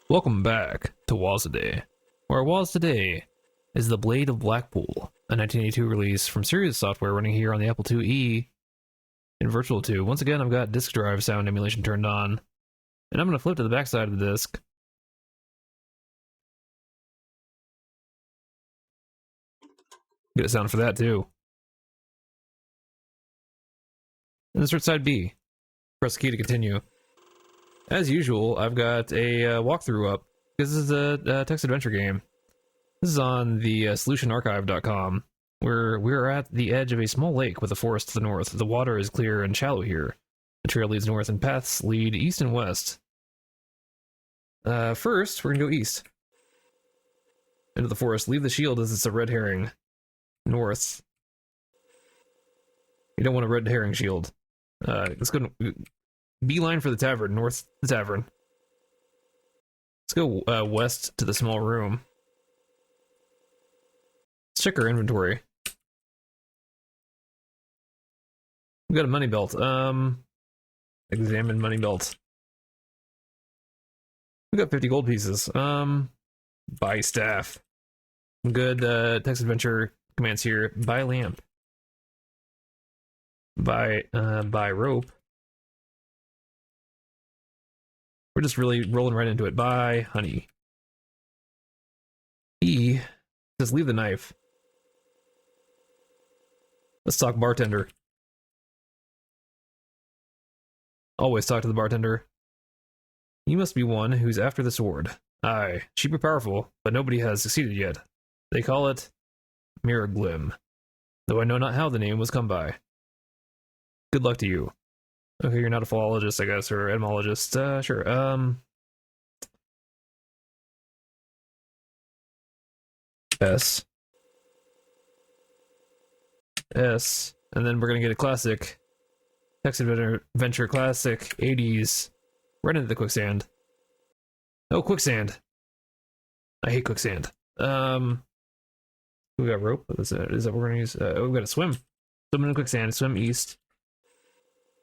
Welcome back to Wazaday, where was today is The Blade of Blackpool, a 1982 release from Sirius Software running here on the Apple IIe in Virtual 2. Once again, I've got disk drive sound emulation turned on, and I'm going to flip to the backside of the disk. Get a sound for that too. And insert side B. Press the key to continue. As usual, I've got a walkthrough up. This is a text adventure game. This is on the solutionarchive.com, where we're at the edge of a small lake with a forest to the north. The water is clear and shallow here. The trail leads north and paths lead east and west. First, we're going to go east. Into the forest. Leave the shield as it's a red herring. North. You don't want a red herring shield. Let's go beeline for the tavern. North the tavern. Let's go west to the small room. Let's check our inventory. We got a money belt. Examine money belt. We got 50 gold pieces. Buy staff. Good text adventure commands here. Buy lamp. Buy rope. We're just really rolling right into it. Buy honey. E says leave the knife. Let's talk bartender. Always talk to the bartender. You must be one who's after the sword. Aye, she'd be powerful, but nobody has succeeded yet. They call it Miraglim, though I know not how the name was come by. Good luck to you. Okay, you're not a philologist, I guess, or etymologist. Sure. S. S. And then we're gonna get a classic. Text adventure classic 80s. Right into the quicksand. Oh, quicksand. I hate quicksand. We got rope. Is that what we're gonna use? We've got to swim. Swim in the quicksand. Swim east.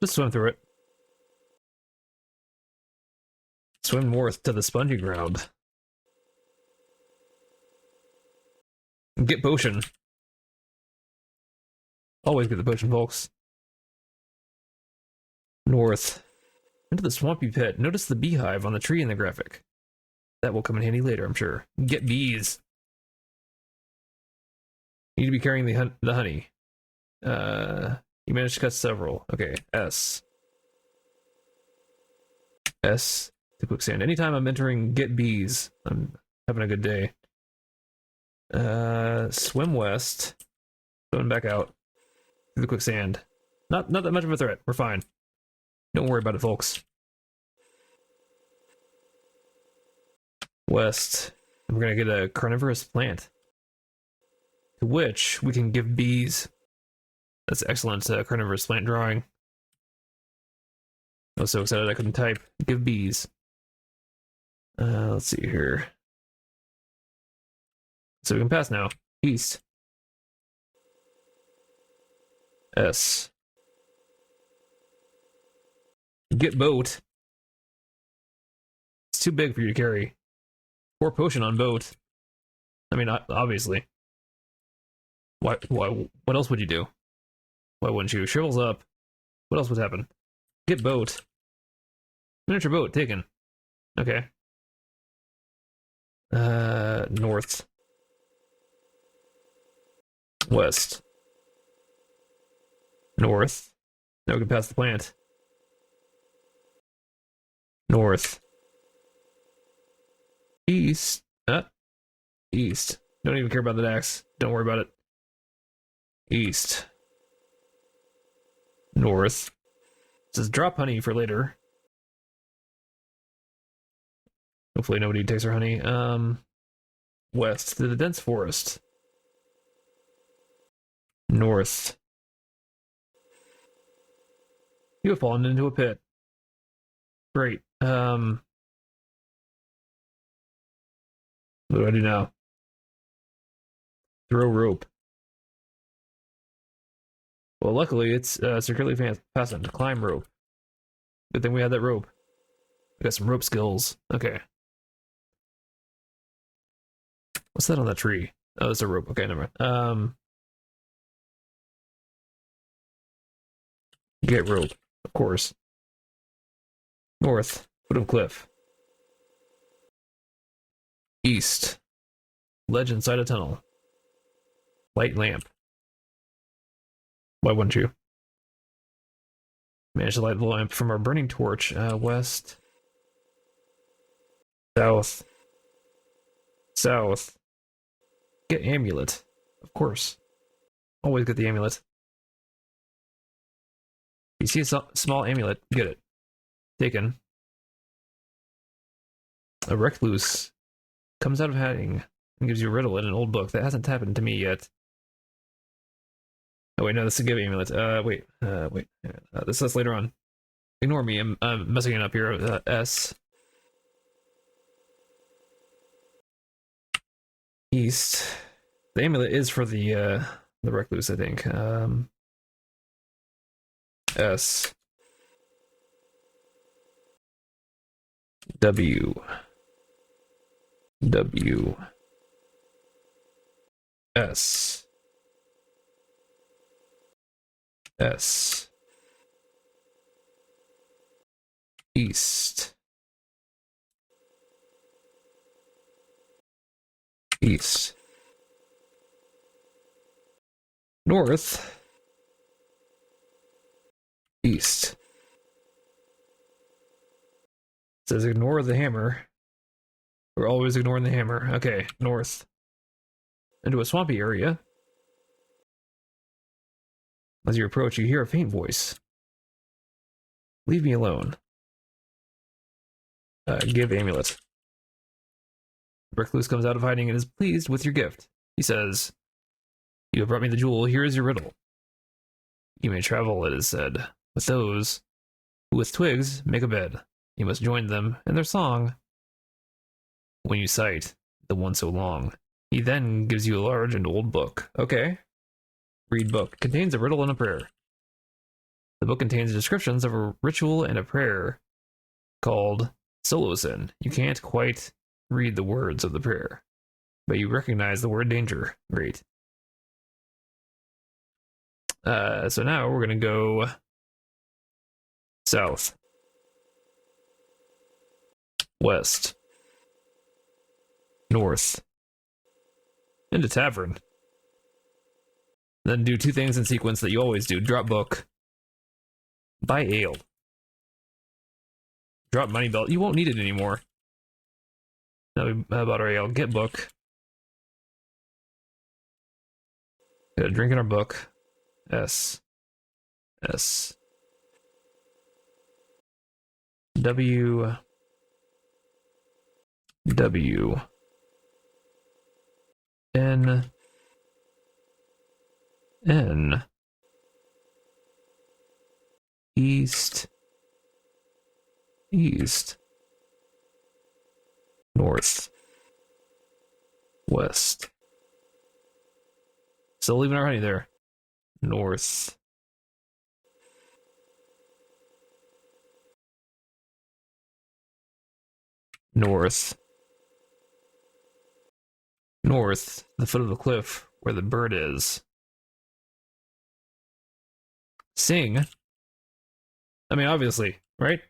Just swim through it. Swim north to the spongy ground. Get potion. Always get the potion, folks. North. Into the swampy pit. Notice the beehive on the tree in the graphic. That will come in handy later, I'm sure. Get bees. You need to be carrying the honey. You managed to cut several. Okay, S. S to quicksand. Anytime I'm entering get bees, I'm having a good day. Swim west. Going back out. Through the quicksand. Not that much of a threat. We're fine. Don't worry about it, folks. West. We're gonna get a carnivorous plant. To which we can give bees. That's excellent carnivorous plant drawing. I was so excited I couldn't type. Give bees. Let's see here. So we can pass now. East. S. Get boat. It's too big for you to carry. Pour potion on boat. I mean, obviously. Why? What else would you do? Why wouldn't you? Shrivels up. What else would happen? Get boat. Miniature boat taken. Okay. North. West. North. Now we can pass the plant. North. East. East. Don't even care about the axe. Don't worry about it. East. North. It says drop honey for later. Hopefully nobody takes our honey. West to the dense forest. North. You have fallen into a pit. Great. What do I do now? Throw rope. Well, luckily it's securely fastened. Climb rope. Good thing we had that rope. I got some rope skills. Okay. What's that on that tree? Oh, that's a rope. Okay, never mind. Get rope, of course. North, foot of cliff. East, ledge inside a tunnel. Light lamp. Why wouldn't you? Manage to light the lamp from our burning torch. West. South. South. Get amulet. Of course. Always get the amulet. You see a small amulet, get it. Taken. A recluse comes out of hiding and gives you a riddle in an old book. That hasn't happened to me yet. Oh wait, no, this is a give amulet. Wait. This says later on. Ignore me, I'm messing it up here. S. East. The amulet is for the recluse, I think. S. W. W. S. S. East. East. North. East. It says ignore the hammer. We're always ignoring the hammer. Okay, north. Into a swampy area. As you approach, you hear a faint voice. Leave me alone. Give amulet. Recluse comes out of hiding and is pleased with your gift. He says, "You have brought me the jewel. Here is your riddle. You may travel," it is said, "with those who with twigs make a bed. You must join them in their song. When you sight the one so long, he then gives you a large and old book." Okay. Read book. Contains a riddle and a prayer. The book contains descriptions of a ritual and a prayer called Solosin. You can't quite read the words of the prayer, but you recognize the word danger. Great. So now we're gonna go south, west, north, into tavern. Then do two things in sequence that you always do. Drop book. Buy ale. Drop money belt. You won't need it anymore. Now we bought our ale. Get book. Got a drink in our book. S. S. W. W. N. N. East. East. North. West. Still leaving already there. North. North. North. The foot of the cliff where the bird is. Sing. I mean, obviously, right?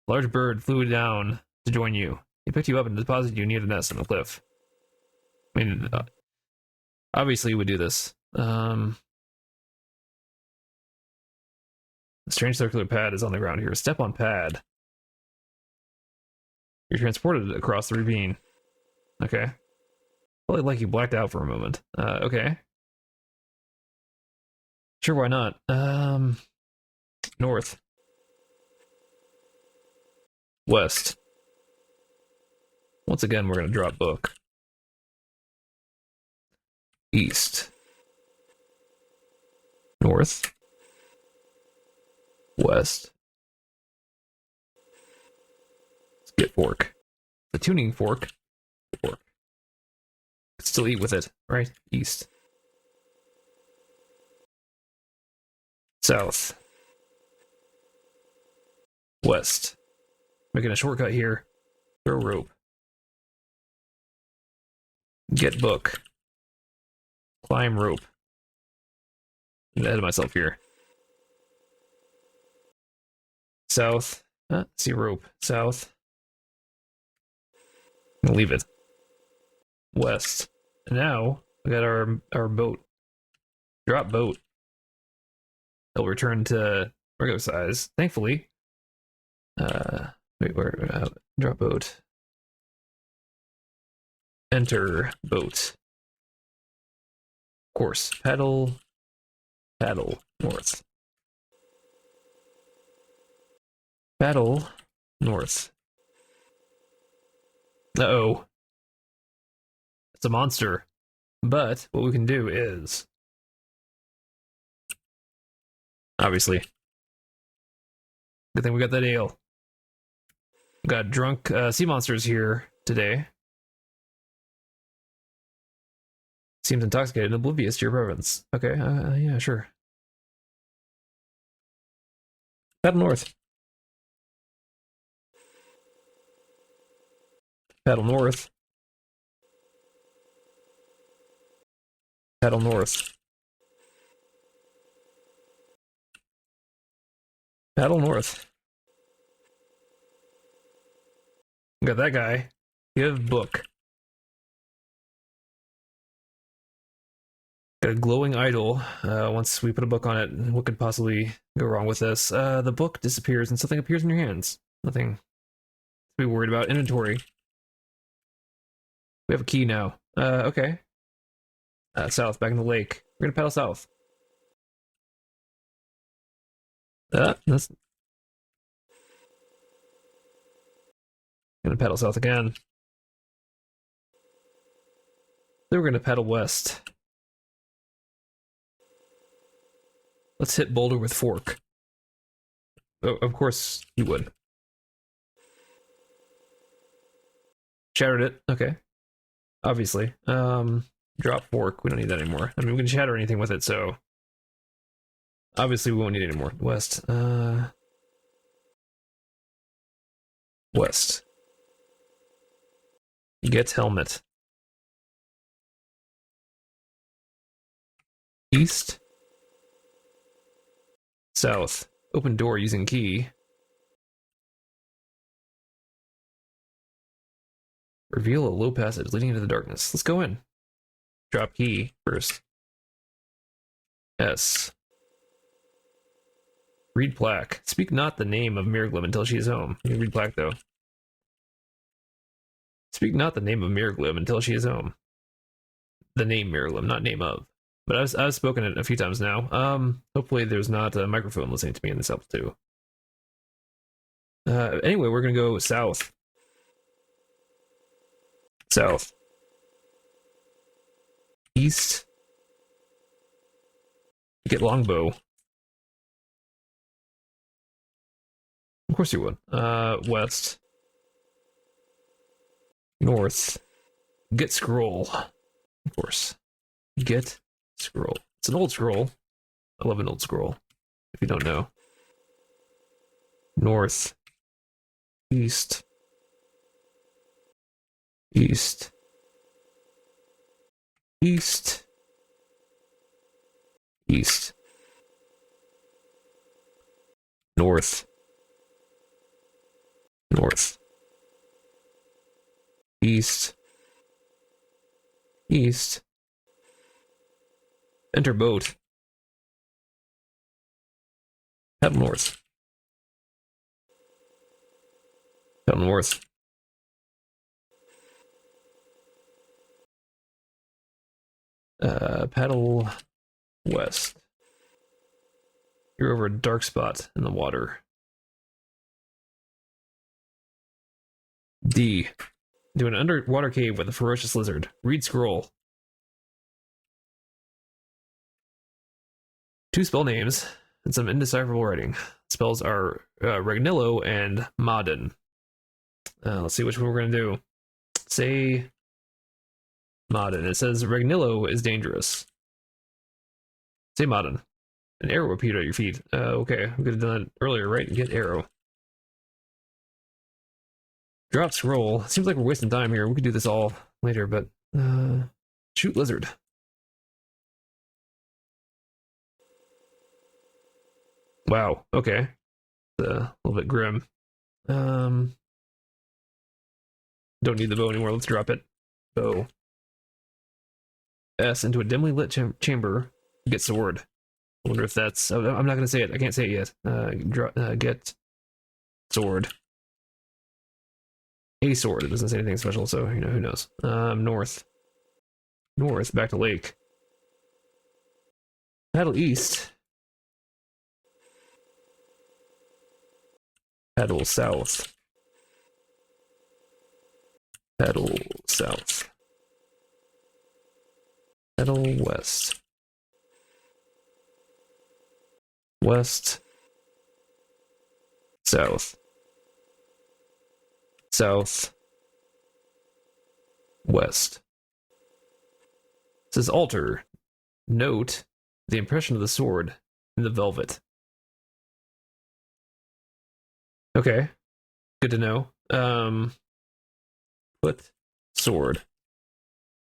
Large bird flew down to join you. He picked you up and deposited you near the nest on the cliff. I mean, obviously you would do this. A strange circular pad is on the ground here. Step on pad. You're transported across the ravine. Okay. Probably like you blacked out for a moment. Okay. Sure, why not? North. West. Once again, we're going to drop book. East. North. West. Let's get fork. The tuning fork. Fork. Could still eat with it, right? East. South. West. Making a shortcut here. Throw rope. Get book. Climb rope. I'm ahead of myself here. South. See rope. South. I'm gonna leave it. West. And now we got our boat. Drop boat. It'll return to regular size. Thankfully. Wait, where? Drop boat. Enter boat. Course. Paddle. Paddle north. Paddle north. Uh-oh. It's a monster. But what we can do is... Obviously. Good thing we got that ale. We got drunk sea monsters here today. Seems intoxicated and oblivious to your preference. Okay, yeah, sure. Paddle north. Paddle north. Paddle north. Paddle north. Got that guy. Give book. Got a glowing idol. Once we put a book on it, what could possibly go wrong with this? The book disappears and something appears in your hands. Nothing to be worried about. Inventory. We have a key now. Okay. South, back in the lake. We're gonna paddle south. That's... Gonna paddle south again. Then we're gonna paddle west. Let's hit boulder with fork. Oh, of course you would. Shattered it. Okay. Obviously. Drop fork. We don't need that anymore. I mean, we can shatter anything with it, so... Obviously, we won't need it anymore. West. West. Get helmet. East. South. Open door using key. Reveal a low passage leading into the darkness. Let's go in. Drop key first. S. Read plaque. Speak not the name of Miraglim until she is home. You can read plaque, though. Speak not the name of Miraglim until she is home. The name Miraglim, not name of. But I've spoken it a few times now. Hopefully there's not a microphone listening to me in this episode too. Anyway, we're gonna go south. South. East. Get longbow. Of course you would. West. North. Get scroll. Of course. Get scroll. It's an old scroll. I love an old scroll. If you don't know. North. East. East. East. East. North. North. East. East. Enter boat. Head north. Head north. Paddle west. You're over a dark spot in the water. D. Do an underwater cave with a ferocious lizard. Read scroll. 2 spell names and some indecipherable writing. Spells are Ragnillo and Modin. Let's see which one we're going to do. Say Modin. It says Ragnillo is dangerous. Say Modin. An arrow appeared at your feet. Okay, we could have done that earlier, right? Get arrow. Drop scroll. Seems like we're wasting time here. We could do this all later, but Shoot lizard. Wow. Okay. A little bit grim. Don't need the bow anymore. Let's drop it. Bow. S into a dimly lit chamber. Get sword. I wonder if that's. Oh, I'm not gonna say it. I can't say it yet. Get sword. A sword. It doesn't say anything special, so you know who knows. North. North. Back to lake. Paddle east. Paddle south. Paddle south. Paddle west. West. South. South. West. It says alter. Note the impression of the sword in the velvet. Okay. Good to know. Put sword.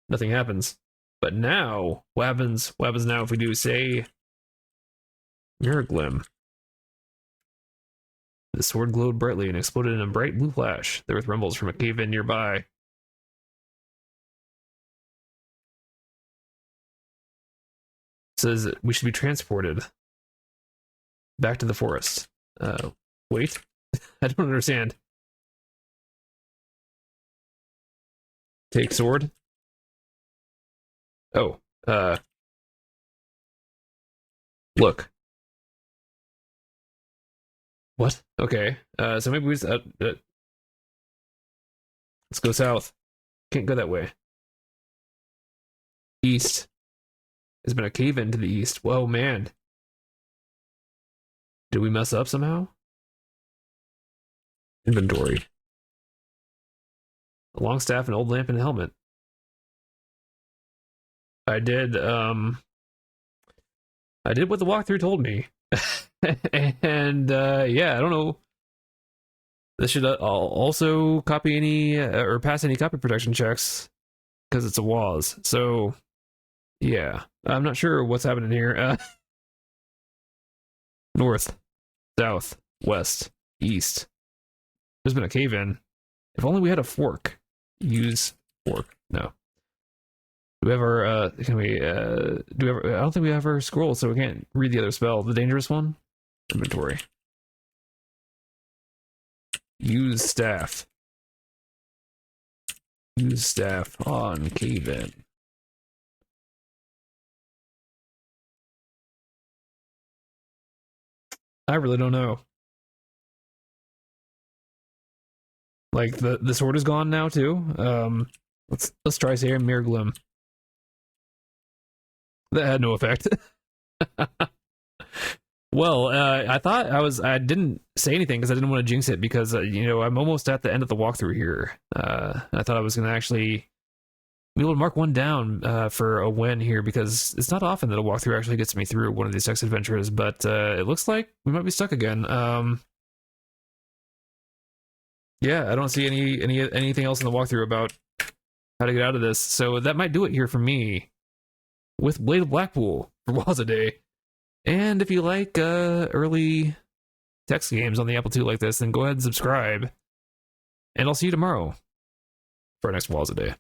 Nothing happens. But now, what happens now if we do, say, Mirror Glim? The sword glowed brightly and exploded in a bright blue flash. There were rumbles from a cave-in nearby. It says we should be transported back to the forest. Wait. I don't understand. Take sword. Oh, look. What? Okay. So maybe we just, let's go south. Can't go that way. East. There's been a cave in to the east. Whoa, man. Did we mess up somehow? Inventory. A long staff, an old lamp, and a helmet. I did what the walkthrough told me. And yeah, I don't know. This should also copy any or pass any copy protection checks because it's a WAS. So yeah, I'm not sure what's happening here. North, south, west, east. There's been a cave in. If only we had a fork. Use fork. No. Do we have our can we do we have, I don't think we have our scroll, so we can't read the other spell. The dangerous one? Inventory. Use staff. Use staff on cave in. I really don't know. Like the sword is gone now too. Let's try say Mirror Glim. That had no effect. Well, I didn't say anything because I didn't want to jinx it because I'm almost at the end of the walkthrough here. I thought I was gonna actually be able to mark one down for a win here because it's not often that a walkthrough actually gets me through one of these text adventures, but it looks like we might be stuck again. Yeah, I don't see anything else in the walkthrough about how to get out of this, so that might do it here for me with Blade of Blackpool for WAS a Day. And if you like early text games on the Apple II like this, then go ahead and subscribe. And I'll see you tomorrow for our next WAS a Day.